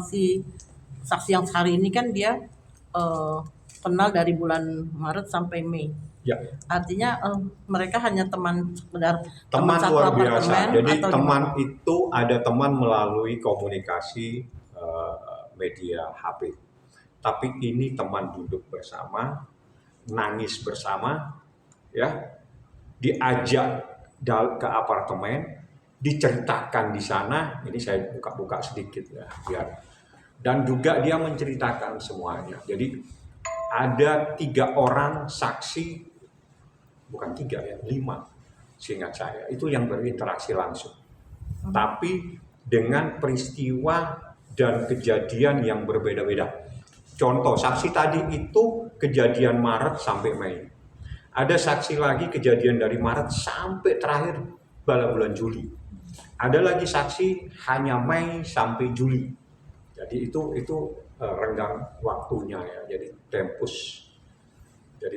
si saksi yang hari ini kan dia kenal dari bulan Maret sampai Mei. Ya. Artinya mereka hanya teman sekedar teman satu luar biasa. apartemen. Jadi atau teman gimana? itu ada teman melalui komunikasi media HP. Tapi ini teman duduk bersama, nangis bersama, ya, diajak ke apartemen, diceritakan di sana. Ini saya buka-buka sedikit ya, biar. Dan juga dia menceritakan semuanya. Jadi ada 3 orang saksi, bukan 3 ya, 5 seingat saya, itu yang berinteraksi langsung. Tapi dengan peristiwa dan kejadian yang berbeda-beda. Contoh, saksi tadi itu kejadian Maret sampai Mei. Ada saksi lagi kejadian dari Maret sampai terakhir pada bulan Juli. Ada lagi saksi hanya Mei sampai Juli. Jadi itu renggang waktunya ya. Jadi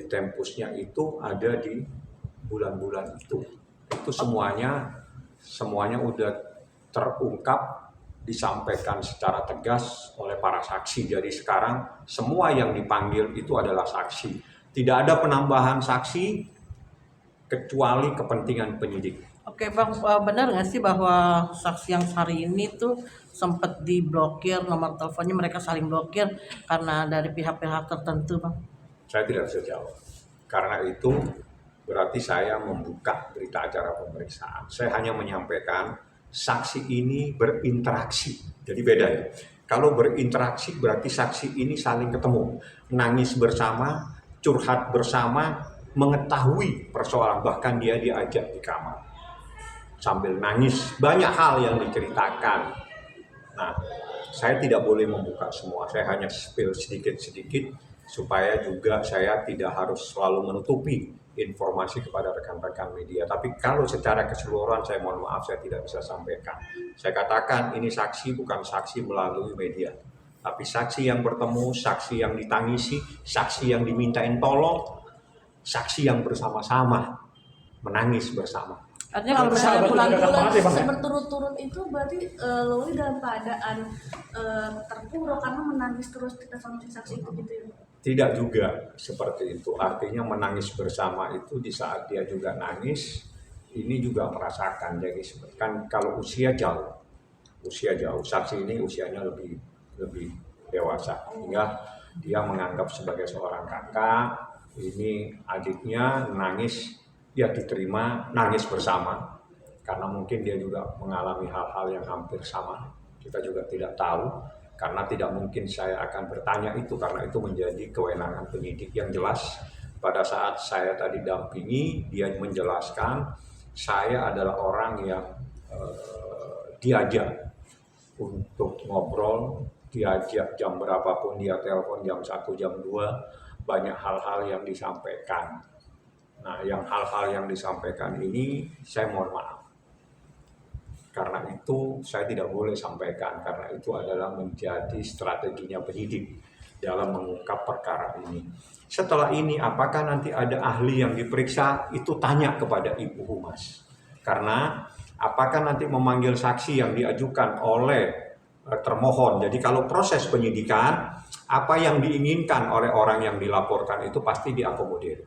tempusnya itu ada di bulan-bulan itu. Itu semuanya udah terungkap, disampaikan secara tegas oleh para saksi. Jadi sekarang semua yang dipanggil itu adalah saksi. Tidak ada penambahan saksi kecuali kepentingan penyidik. Oke Bang, benar nggak sih bahwa saksi yang hari ini tuh sempat diblokir nomor teleponnya, mereka saling blokir karena dari pihak-pihak tertentu Bang? Saya tidak bisa jawab. Karena itu berarti saya membuka berita acara pemeriksaan. Saya hanya menyampaikan saksi ini berinteraksi. Jadi beda ya. Kalau berinteraksi berarti saksi ini saling ketemu, nangis bersama, curhat bersama, mengetahui persoalan, bahkan dia diajak di kamar sambil nangis, banyak hal yang diceritakan. Nah, saya tidak boleh membuka semua, saya hanya spill sedikit-sedikit supaya juga saya tidak harus selalu menutupi informasi kepada rekan-rekan media. Tapi kalau secara keseluruhan saya mohon maaf, saya tidak bisa sampaikan. Saya katakan ini saksi bukan saksi melalui media, tapi saksi yang bertemu, saksi yang ditangisi, saksi yang dimintain tolong, saksi yang bersama-sama menangis bersama. Artinya kalau misalnya bulan-bulan berturut-turut itu berarti Loli dalam keadaan terpuruk karena menangis terus kita sama si saksi itu gitu ya? Tidak juga seperti itu. Artinya menangis bersama itu di saat dia juga nangis, ini juga merasakan. Jadi kan kalau usia jauh, saksi ini usianya lebih dewasa, hingga dia menganggap sebagai seorang kakak. Ini adiknya nangis, ya diterima, nangis bersama, karena mungkin dia juga mengalami hal-hal yang hampir sama. Kita juga tidak tahu, karena tidak mungkin saya akan bertanya itu, karena itu menjadi kewenangan penyidik. Yang jelas pada saat saya tadi dampingi, dia menjelaskan saya adalah orang yang diajak untuk ngobrol, diajak jam berapapun dia telepon, jam 1, jam 2, banyak hal-hal yang disampaikan. Nah, yang hal-hal yang disampaikan ini saya mohon maaf. Karena itu saya tidak boleh sampaikan, karena itu adalah menjadi strateginya penyidik dalam mengungkap perkara ini. Setelah ini apakah nanti ada ahli yang diperiksa, itu tanya kepada Ibu Humas. Karena apakah nanti memanggil saksi yang diajukan oleh termohon. Jadi kalau proses penyidikan, apa yang diinginkan oleh orang yang dilaporkan itu pasti diakomodir.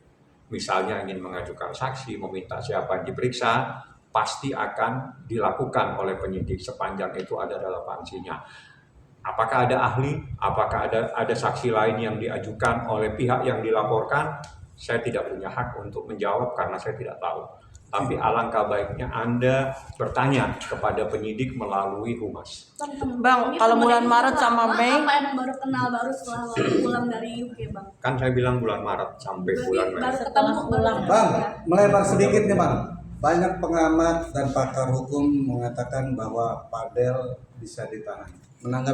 Misalnya ingin mengajukan saksi, meminta siapa yang diperiksa, pasti akan dilakukan oleh penyidik sepanjang itu ada relevansinya. Apakah ada ahli, apakah ada saksi lain yang diajukan oleh pihak yang dilaporkan, saya tidak punya hak untuk menjawab karena saya tidak tahu. Tapi alangkah baiknya Anda bertanya kepada penyidik melalui Humas. Bang, kalau bulan Maret sama Mei, apa emang baru kenal baru setelah pulang dari UK Bang? Kan saya bilang bulan Maret sampai bulan Mei. Baru ketemu pulang. Bang, melebar sedikit nih Bang. Banyak pengamat dan pakar hukum mengatakan bahwa Padel bisa ditahan. Menanggapi